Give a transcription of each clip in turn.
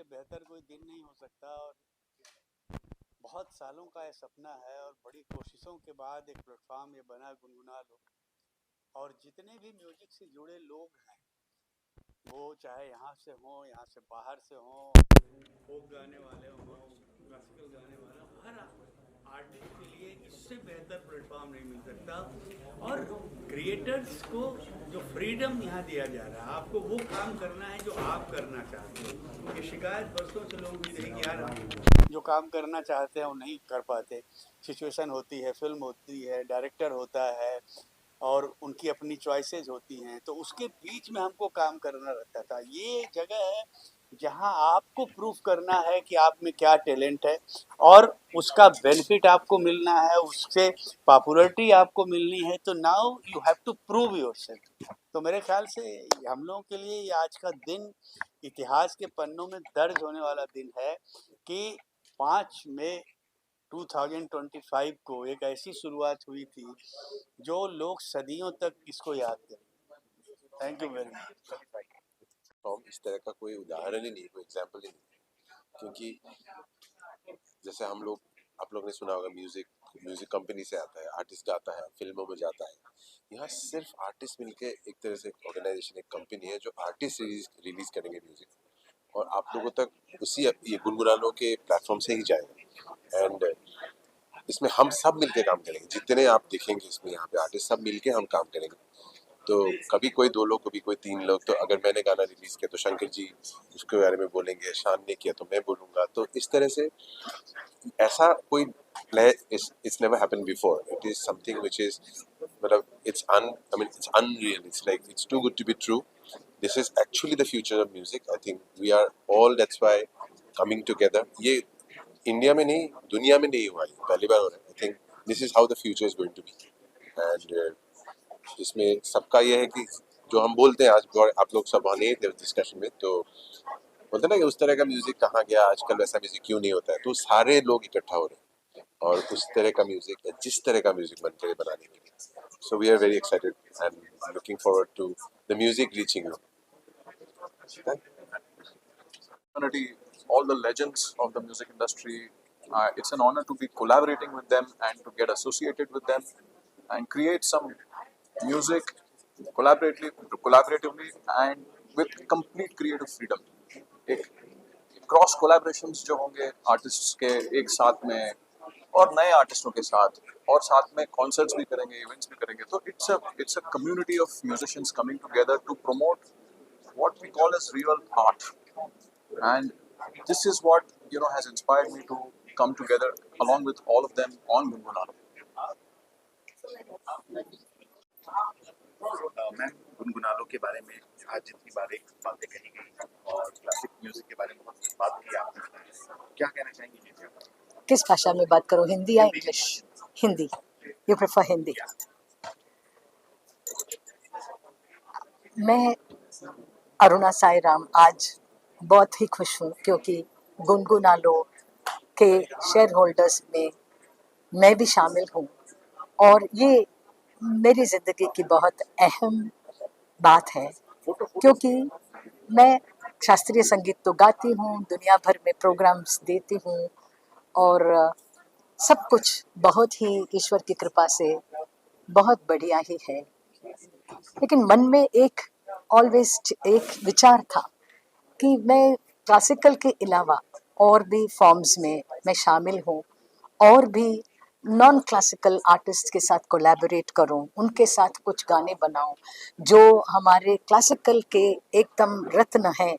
उससे बेहतर कोई दिन नहीं हो सकता। और बहुत सालों का ये सपना है और बड़ी कोशिशों के बाद एक प्लेटफॉर्म ये बना गुनगुना लो। और जितने भी म्यूजिक से जुड़े लोग हैं, वो चाहे यहाँ से हों, यहाँ से बाहर से हों, फोक गाने वाले हों, क्लासिकल गाने वाले हों, हर आर्टिस्ट के लिए इससे बेहतर प्लेटफॉर्म नहीं मिल सकता। और क्रिएटर्स को जो फ्रीडम यहाँ दिया जा रहा है, आपको वो काम करना है जो आप करना चाहते हो। ये शिकायत बरसों से लोग की रही कि यार हम जो काम करना चाहते हैं वो नहीं कर पाते। सिचुएशन होती है, फिल्म होती है, डायरेक्टर होता है और उनकी अपनी चॉइसेस होती हैं, तो उसके बीच में हमको काम करना रहता था। ये जगह है जहां आपको प्रूफ करना है कि आप में क्या टैलेंट है और उसका बेनिफिट आपको मिलना है, उससे पॉपुलैरिटी आपको मिलनी है। तो now you have to prove yourself. तो मेरे ख्याल से हम लोगों के लिए ये आज का दिन इतिहास के पन्नों में दर्ज होने वाला दिन है कि 5 मई 2025 को एक ऐसी शुरुआत हुई थी जो लोग सदियों तक इसको याद करें। Thank you very much. इस तरह का कोई उदाहरण ही नहीं, कोई एग्जाम्पल ही नहीं, क्योंकि जैसे हम लोग, आप लोग ने सुना होगा, म्यूजिक कंपनी से आता है, आर्टिस्ट गाता है, फिल्मों में जाता है। यहाँ सिर्फ आर्टिस्ट मिलके एक तरह से ऑर्गेनाइजेशन, एक कंपनी है जो आर्टिस्ट रिलीज करेंगे म्यूजिक, और आप लोगों तक उसी ये गुनगुना लो के प्लेटफॉर्म से ही जाएगा। एंड इसमें हम सब मिलके काम करेंगे, जितने आप देखेंगे इसमें यहाँ पे आर्टिस्ट सब मिलके हम काम करेंगे। तो कभी कोई 2 लोग, कभी कोई 3 लोग। तो अगर मैंने गाना रिलीज किया तो शंकर जी उसके बारे में बोलेंगे, शान ने किया तो मैं बोलूँगा। तो इस तरह से ऐसा कोई it's never happened before. It is something which is, मतलब it's it's unreal. It's like it's too good to be true. This is actually the future of music. I think we are all, that's why, coming together. ये India में नहीं, दुनिया में नहीं हुआ, पहली बार हो रहा है। I think this is how the future is going to be. And इसमें सबका ये है कि जो हम बोलते हैं, आज आप लोग सब आने थे डिस्कशन में, तो बोलते ना कि उस तरह का म्यूजिक कहाँ गया, आजकल वैसा म्यूजिक क्यों नहीं होता है। तो सारे लोग इकट्ठा हो रहे हैं और उस तरह का म्यूजिक, या जिस तरह का म्यूजिक बन करे बनाने के लिए। So we are very excited and looking forward to the music reaching you. All the legends of the music industry. It's an honor to be collaborating with them and to get associated with them and create some music collaboratively and with complete creative freedom. एक cross collaborations जो होंगे artists के एक साथ में और नए आर्टिस्टों के साथ, और साथ में कॉन्सर्ट्स भी करेंगे, इवेंट्स भी करेंगे। तो it's a community of musicians coming together to promote what we call as real art. And this is what has inspired me to come together along with all of them on Gungunalo. Ma'am, Gungunalo के बारे में आज जितनी बातें कही गई और classic music के बारे में बहुत बात की आपने, क्या कहना चाहेंगे? किस भाषा में बात करूं, हिंदी या English? Hindi. You prefer Hindi? मैं अरुणा साई राम आज बहुत ही खुश हूँ क्योंकि गुनगुनालो के शेयर होल्डर्स में मैं भी शामिल हूँ और ये मेरी ज़िंदगी की बहुत अहम बात है क्योंकि मैं शास्त्रीय संगीत तो गाती हूँ, दुनिया भर में प्रोग्राम्स देती हूँ और सब कुछ बहुत ही ईश्वर की कृपा से बहुत बढ़िया ही है। लेकिन मन में एक विचार था कि मैं क्लासिकल के अलावा और भी फॉर्म्स में मैं शामिल हूँ और भी नॉन क्लासिकल आर्टिस्ट के साथ कोलैबोरेट करूं, उनके साथ कुछ गाने बनाऊं जो हमारे क्लासिकल के एकदम रत्न हैं,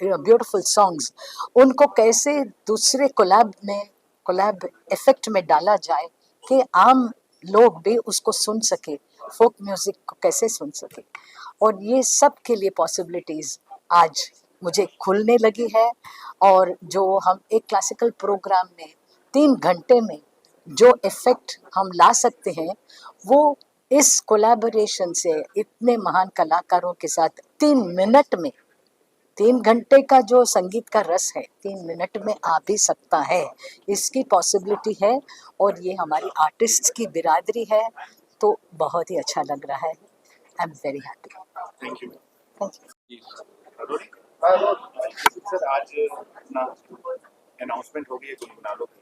ब्यूटीफुल सॉन्ग्स, उनको कैसे दूसरे कोलैब इफेक्ट में डाला जाए कि आम लोग भी उसको सुन सके, फोक म्यूजिक को कैसे सुन सके। और ये सब के लिए पॉसिबिलिटीज़ आज मुझे खुलने लगी है। और जो हम एक क्लासिकल प्रोग्राम में 3 घंटे में जो इफेक्ट हम ला सकते हैं वो इस कोलैबोरेशन से इतने महान कलाकारों के साथ 3 मिनट में, 3 घंटे का जो संगीत का रस है 3 मिनट में आ भी सकता है, इसकी पॉसिबिलिटी है। और ये हमारी आर्टिस्ट की बिरादरी है, तो बहुत ही अच्छा लग रहा है। I am very happy. Thank you. Thank you. Sir आज अपना अनाउंसमेंट हो गई है गुनगुना लो की,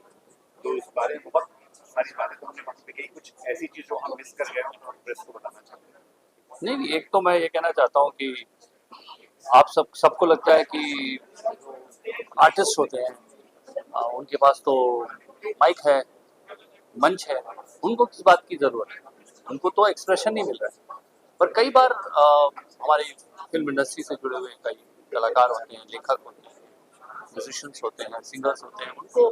तो इस बारे में बहुत सारी बातें तो हमने वहाँ पे कही, कुछ ऐसी चीज जो हम मिस कर गए हो तो प्रेस को बताना चाहते हैं। नहीं नहीं, एक तो मैं ये कहना चाहता हूँ कि आप सबको लगता है कि आर्टिस्ट होते हैं, उनके पास तो माइक है, मंच है, उनको किस बात की जरूरत है, उनको तो एक्सप्रेशन नहीं मिल रहा है। पर कई बार हमारी फिल्म इंडस्ट्री से जुड़े हुए कई कलाकार होते हैं, लेखक होते हैं, म्यूजिशियंस होते हैं, सिंगर्स होते हैं, उनको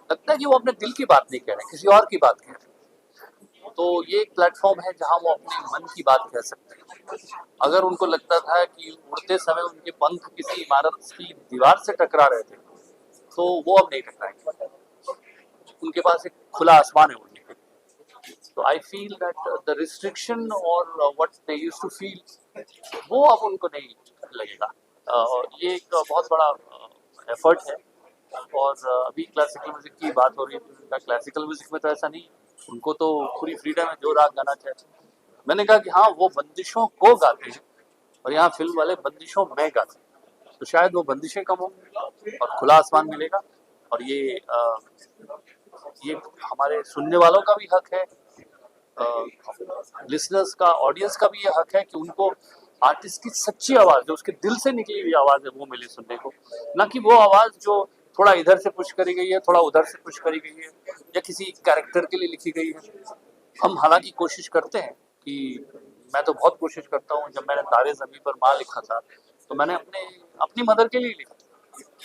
लगता है कि वो अपने दिल की बात नहीं कह रहे, किसी और की बात कह रहे हैं। तो ये एक प्लेटफॉर्म है जहां वो अपने मन की बात कह सकते हैं। अगर उनको लगता था कि उड़ते समय उनके पंख किसी इमारत की दीवार से टकरा रहे थे, तो वो अब नहीं टकराएंगे। उनके पास एक खुला आसमान है उड़ने के लिए। तो I feel that the restriction और what they used to feel, वो अब उनको नहीं लगेगा। ये एक बहुत बड़ा एफर्ट है। और अभी क्लासिकल म्यूजिक की बात हो रही है, तो क्लासिकल म्यूजिक में तो ऐसा नहीं, उनको तो पूरी फ्रीडम है, जो राग गाना चाहे। मैंने कहा कि हाँ, वो बंदिशों को गाते हैं और यहाँ फिल्म वाले बंदिशों में गाते हैं, तो शायद वो बंदिशें कम होंगी और खुला आसमान मिलेगा। और ये हमारे सुनने वालों का भी हक है, लिसनर्स का, ऑडियंस का भी ये हक है कि उनको आर्टिस्ट की सच्ची आवाज, जो उसके दिल से निकली हुई आवाज है, वो मिले सुनने को, ना कि वो आवाज जो थोड़ा इधर से पुश करी गई है, थोड़ा उधर से पुश करी गई है, या किसी कैरेक्टर के लिए लिखी गई है। हम हालांकि कोशिश करते हैं कि, मैं तो बहुत कोशिश करता हूँ, जब मैंने तारे ज़मीं पर माँ लिखा था तो मैंने अपनी मदर के लिए लिखा।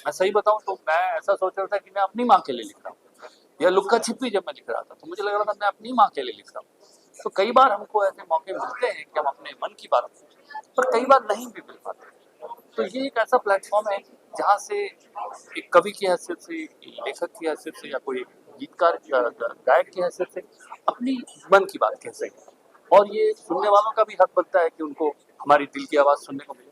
मैं सही बताऊं तो मैं ऐसा सोच रहा था कि मैं अपनी माँ के लिए लिख रहा हूँ, या लुक्का छिपी जब मैं लिख रहा था तो मुझे लग रहा था मैं अपनी माँ के लिए लिख रहा हूँ। तो कई बार हमको ऐसे मौके मिलते हैं कि हम अपने मन की बात करें, पर कई बार नहीं भी मिल पाते। तो ये एक ऐसा प्लेटफॉर्म है जहाँ से एक कवि की हैसियत से, लेखक की हैसियत से, या कोई गीतकार गायक की हैसियत से अपनी मन की बात कह सके। और ये सुनने वालों का भी हक बनता है कि उनको हमारी दिल की आवाज़ सुनने को मिले।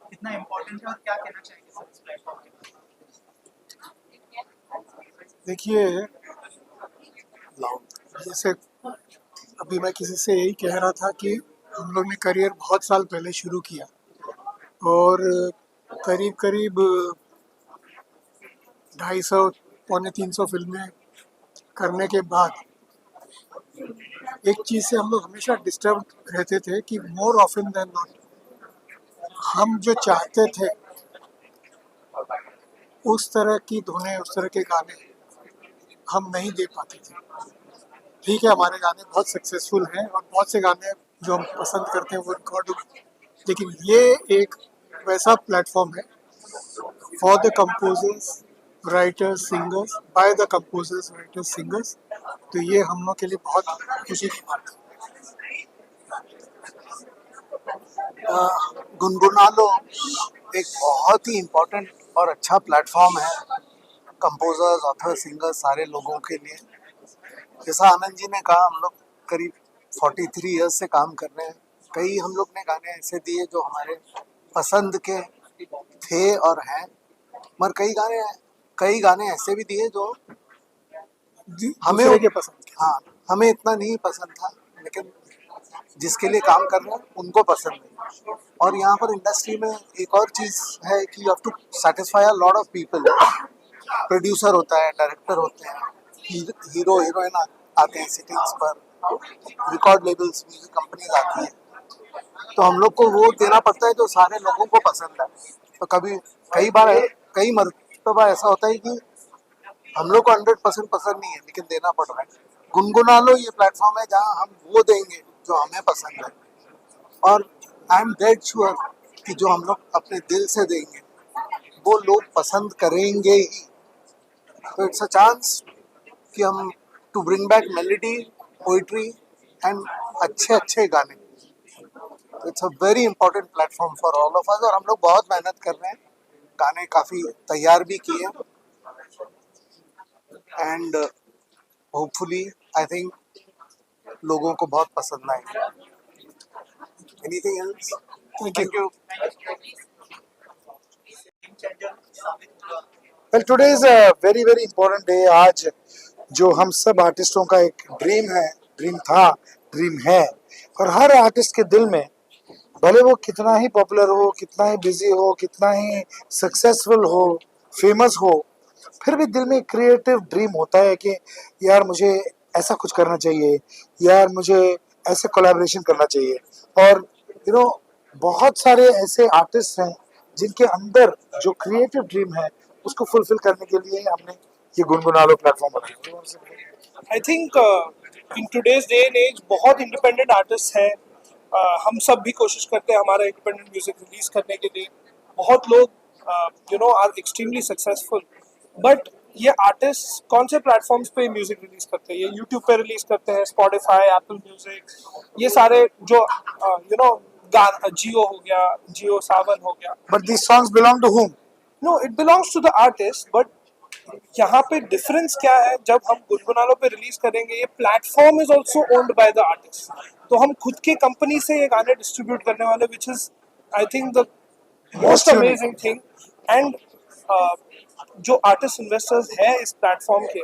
कितना इम्पोर्टेंट है और क्या कहना चाहिए सर इस प्लेटफॉर्म के बारे में? देखिए, जैसे अभी मैं किसी से यही कह रहा था कि हम लोग ने करियर बहुत साल पहले शुरू किया और करीब करीब 250 पौने 300 फिल्में करने के बाद एक चीज़ से हम लोग हमेशा डिस्टर्ब रहते थे कि मोर ऑफन देन नॉट हम जो चाहते थे उस तरह की धुनें, उस तरह के गाने हम नहीं दे पाते थे। ठीक है, हमारे गाने बहुत सक्सेसफुल हैं और बहुत से गाने जो हम पसंद करते हैं वो रिकॉर्ड हुए, लेकिन ये एक वैसा प्लेटफॉर्म है for the composers, writers, singers, by the composers, writers, singers. तो ये हम लोग के लिए बहुत खुशी की बात है। गुनगुना लो एक बहुत ही इम्पोर्टेंट और अच्छा प्लेटफॉर्म है कंपोजर्स, ऑथर, सिंगर्स, सारे लोगों के लिए। जैसा आनंद जी ने कहा, हम लोग करीब 43 इयर्स से काम कर रहे हैं। कई हम लोग ने गाने ऐसे दिए जो हमारे पसंद के थे और हैं, मगर कई गाने ऐसे भी दिए जो हमें के पसंद के। हाँ, हमें इतना नहीं पसंद था, लेकिन जिसके लिए काम कर रहे हैं उनको पसंद है। और यहाँ पर इंडस्ट्री में एक और चीज़ है कि you have to satisfy a lot of people. Producer होता है, डायरेक्टर होते हैं, हीरो हीरोइन आते हैं सिटिंग्स पर, रिकॉर्ड लेबल्स, म्यूजिक कंपनीज आती हैं, तो हम लोग को वो देना पड़ता है जो सारे लोगों को पसंद है। तो कई मरतबा ऐसा होता है कि हम लोग को 100% पसंद नहीं है, लेकिन देना पड़ रहा है। गुनगुना लो ये प्लेटफॉर्म है जहाँ हम वो देंगे जो हमें पसंद है, और आई एम डेड श्योर कि जो हम लोग अपने दिल से देंगे वो लोग पसंद करेंगे ही। तो इट्स अ चांस कि हम to bring back melody, poetry and अच्छे गाने। It's a very important platform for all of us, और हम लोग बहुत मेहनत कर रहे हैं, गाने काफ़ी तैयार भी किए, एंड होपफुली आई थिंक लोगों को बहुत पसंद आएगा। Anything else? Thank you. Well, today is a very very important day. आज जो हम सब आर्टिस्टों का एक ड्रीम है, ड्रीम था, ड्रीम है, और हर आर्टिस्ट के दिल में भले वो कितना ही पॉपुलर हो, कितना ही बिजी हो, कितना ही सक्सेसफुल हो, फेमस हो, फिर भी दिल में क्रिएटिव ड्रीम होता है कि यार मुझे ऐसा कुछ करना चाहिए, यार मुझे ऐसे कोलैबोरेशन करना चाहिए। और यू नो बहुत सारे ऐसे आर्टिस्ट हैं जिनके अंदर जो क्रिएटिव ड्रीम है उसको फुलफिल करने के लिए हमने ये गुनगुना लो प्लेटफॉर्म बनाया। I think in today's day and age बहुत इंडिपेंडेंट आर्टिस्ट हैं। हम सब भी कोशिश करते हैं हमारा इंडिपेंडेंट म्यूजिक रिलीज करने के लिए। बहुत लोग आर एक्सट्रीमली सक्सेसफुल, बट ये आर्टिस्ट कौन से प्लेटफॉर्म्स पे म्यूजिक रिलीज करते हैं? ये यूट्यूब पे रिलीज करते हैं, स्पॉटिफाई, एप्पल म्यूजिक, ये सारे जो जियो हो गया, जियो सावन हो गया। But this songs belong to whom? No, it belongs to the artist, but यहाँ पे डिफरेंस क्या है? जब हम गुनगुनालो पे रिलीज करेंगे, ये platform is also owned by the artist, तो हम खुद के कंपनी से ये गाने डिस्ट्रीब्यूट करने वाले, which is I think the most amazing thing. And जो आर्टिस्ट इन्वेस्टर्स हैं इस प्लेटफॉर्म के,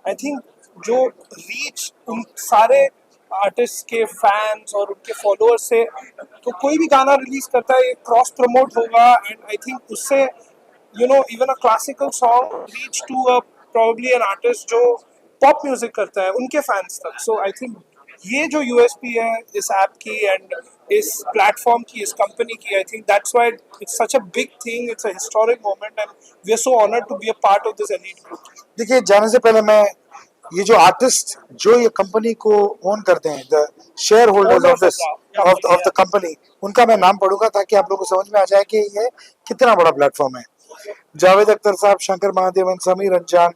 आई थिंक जो रीच उन सारे आर्टिस्ट के फैंस और उनके फॉलोअर्स से, तो कोई भी गाना रिलीज करता है ये क्रॉस प्रमोट होगा, एंड आई थिंक उससे even a classical song reach to a probably an artist जो pop music करता है, उनके fans तक। So I think ये जो USP है इस ऐप की एंड इस प्लेटफॉर्म की, इस कंपनी की, I think that's why it's such a big thing, it's a historic moment and we are so honored to be a part of this elite group. देखिए, जाने से पहले मैं ये जो आर्टिस्ट जो ये कंपनी को ओन करते हैं, the share holders of this of the company, उनका मैं नाम पढ़ूंगा ताकि आप लोगों को समझ में आ जाए कि ये कितना बड़ा प्लेटफॉर्म है। जावेद अख्तर साहब, शंकर महादेवन, समीर अंजान,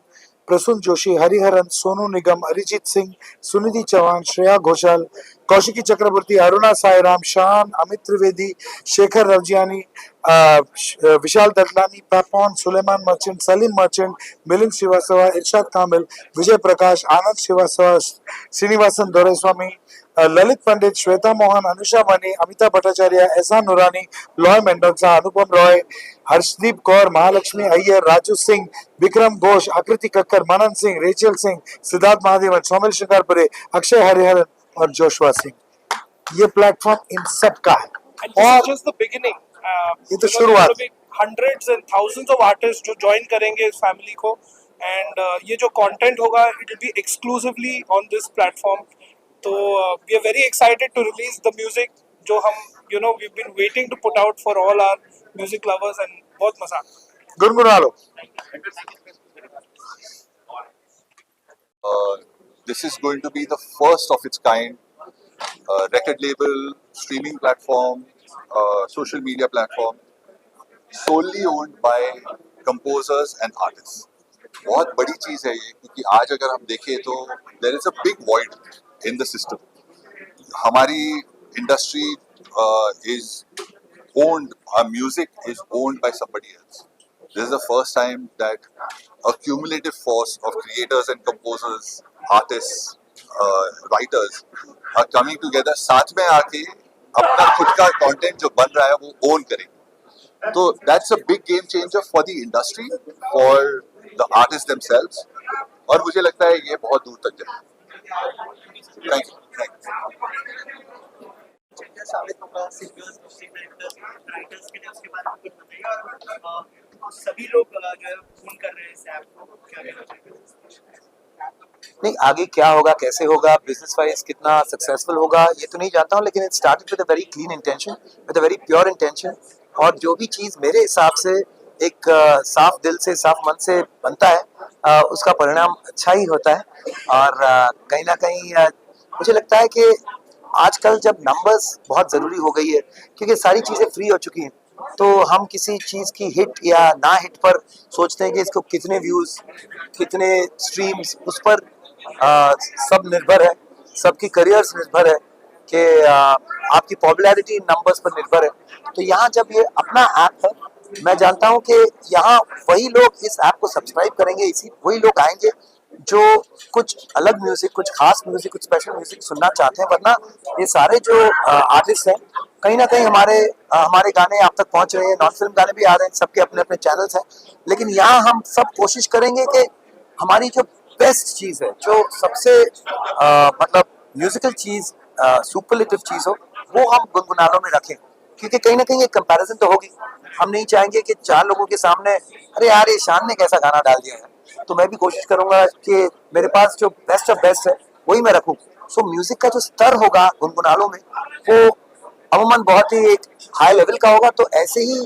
प्रसून जोशी, हरिहरन, सोनू निगम, अरिजीत सिंह, सुनिधि चौहान, श्रेया घोषाल, कौशिकी चक्रवर्ती, अरुणा सायराम, शान, अमित त्रिवेदी, शेखर रवजियानी, विशाल ददलानी, पैपॉन, सुलेमान मर्चेंट, सलीम मर्चेंट, मिलिंद श्रीवास्तव, इरशाद कामिल, विजय प्रकाश, आनंद श्रीवास्तव, श्रीनिवासन दोरेस्वामी, ललित पंडित, श्वेता मोहन, अनुषा मनी, अमिताभ भट्टाचार्य, एहसान नूरानी, लॉय मेंडोजा, अनुपम रॉय, हर्षदीप कौर, महालक्ष्मी अय्यर, राजू सिंह, विक्रम घोष, आकृति कक्कर, मनन सिंह, रेचल सिंह, सिद्धार्थ महादेवन, सौमिल शिकारपुरे, अक्षय हरिहरन और जोशवा सिंह। ये प्लेटफॉर्म इन सब का है और just the beginning. ये तो शुरुआत। Hundreds and thousands of artists जो ज्वाइन करेंगे इस फैमिली को, एंड ये जो कंटेंट होगा it will be exclusively on this platform. तो we are very excited to release the music जो हम we've been waiting to put out for all our music lovers, and बहुत मजा। गुनगुना लो। This is going to be the first of its kind record label, streaming platform, social media platform, solely owned by composers and artists. बहुत बड़ी चीज है ये, क्योंकि आज अगर हम देखें तो there is a big void in the system. हमारी industry is owned, our music is owned by somebody else. This is the first time that a cumulative force of creators and composers, artists, writers are coming together, साथ में आके अपना खुद का content जो बन रहा है वो own करेंगे। तो that's a big game changer for the industry, for the artists themselves, और मुझे लगता है ये बहुत दूर तक जाएगा। Thank you. सभी लोग जो है फोन कर रहे हैं इस ऐप को, क्या कहना चाहिए? नहीं, आगे क्या होगा, कैसे होगा, बिजनेस वाइज कितना सक्सेसफुल होगा ये तो नहीं जानता हूँ, लेकिन it started with a very clean intention, with a very pure intention. और जो भी चीज़ मेरे हिसाब से एक साफ दिल से, साफ मन से बनता है, उसका परिणाम अच्छा ही होता है। और कहीं ना कहीं मुझे लगता है कि आजकल जब नंबर्स बहुत ज़रूरी हो गई है, क्योंकि सारी चीज़ें फ्री हो चुकी हैं, तो हम किसी चीज़ की हिट या ना हिट पर सोचते हैं कि इसको कितने व्यूज़, कितने स्ट्रीम्स, उस पर सब निर्भर है, सबकी करियर्स निर्भर है कि आपकी पॉपुलैरिटी नंबर्स पर निर्भर है। तो यहाँ जब ये अपना ऐप है, मैं जानता हूँ कि यहाँ वही लोग इस ऐप को सब्सक्राइब करेंगे, इसी वही लोग आएंगे जो कुछ अलग म्यूजिक, कुछ खास म्यूजिक, कुछ स्पेशल म्यूजिक सुनना चाहते हैं। वरना ये सारे जो आर्टिस्ट हैं, कहीं ना कहीं हमारे गाने आप तक पहुंच रहे हैं, नॉन फिल्म गाने भी आ रहे हैं, सबके अपने अपने चैनल्स हैं, लेकिन यहाँ हम सब कोशिश करेंगे कि हमारी जो बेस्ट चीज़ है, जो सबसे मतलब म्यूजिकल चीज़, सुपरलेटिव चीज़ हो, वो हम गुनगुनालों में रखें। क्योंकि कहीं ना कहीं एक कंपैरिजन तो होगी। हम नहीं चाहेंगे कि 4 लोगों के सामने अरे यार ये शान ने कैसा गाना डाल दिया है, तो मैं भी कोशिश करूंगा कि मेरे पास जो बेस्ट ऑफ बेस्ट है वही मैं रखूं। सो म्यूजिक का जो स्तर होगा गुनगुनालों में वो अमूमन बहुत ही एक हाई लेवल का होगा। तो ऐसे ही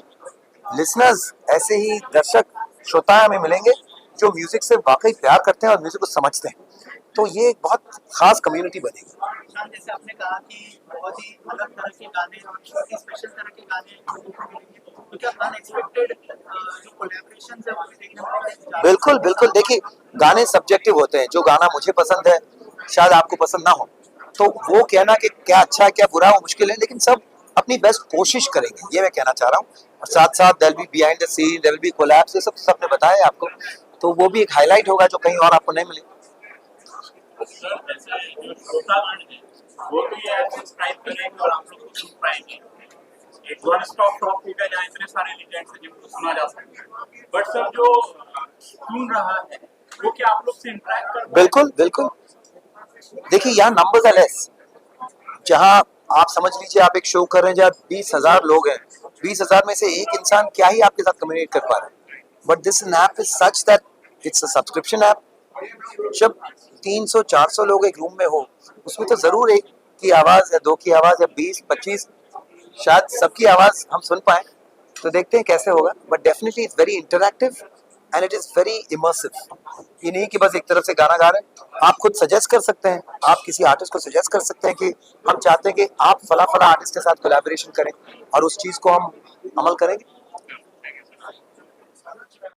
लिसनर्स, ऐसे ही दर्शक श्रोता हमें मिलेंगे जो म्यूजिक से वाकई प्यार करते हैं और म्यूजिक को समझते हैं। तो ये एक बहुत खास कम्युनिटी बनेगी। शान, जैसे आपने कहा कि बहुत ही अलग तरह के गाने और बहुत ही स्पेशल तरह के गाने, तो क्या अनएक्सपेक्टेड जो कोलैबोरेशंस है वो भी देखने को मिलेंगे? बिल्कुल बिल्कुल, देखिए गाने सब्जेक्टिव होते हैं। जो गाना मुझे पसंद है शायद आपको पसंद ना हो, तो वो कहना कि क्या अच्छा है क्या बुरा है वो मुश्किल है, लेकिन सब अपनी बेस्ट कोशिश करेंगे, ये मैं कहना चाह रहा हूँ। और साथ साथ there will be behind the scene, there will be collabs, ये सब सबने बताया है आपको, तो वो भी एक हाईलाइट होगा जो कहीं और आपको नहीं मिले। सर जैसे जो श्रोतागण है वो भी ऐप सब्सक्राइब करेंगे और आप लोग को सुन पाएंगे। एक वन स्टॉप शॉप होगा जहाँ इतने सारे लेजेंड्स हैं जिनको सुना जा सकता है। बट सर जो सुन रहा है वो क्या आप लोग से इंटरेक्ट कर? बिल्कुल बिल्कुल, देखिए यहाँ नंबर्स है लेस। जहाँ आप समझ लीजिए आप एक शो कर रहे हैं जहाँ 20,000 लोग हैं, 20,000 में से एक इंसान क्या ही आपके साथ कम्युनिकेट कर पा रहा है। But this app is such that it's a subscription app. जब 300-400 लोग एक रूम में हो, उसमें तो जरूर एक की आवाज या दो की आवाज या 20-25 शायद सबकी आवाज हम सुन पाए, तो देखते हैं कैसे होगा। But definitely it's very interactive and it is very immersive. ये नहीं कि बस एक तरफ से गाना गा रहे हैं, आप खुद सजेस्ट कर सकते हैं, आप किसी आर्टिस्ट को सजेस्ट कर सकते हैं कि हम चाहते हैं कि आप फला फला आर्टिस्ट के साथ कोलैबोरेशन करें, और उस चीज को हम अमल करेंगे।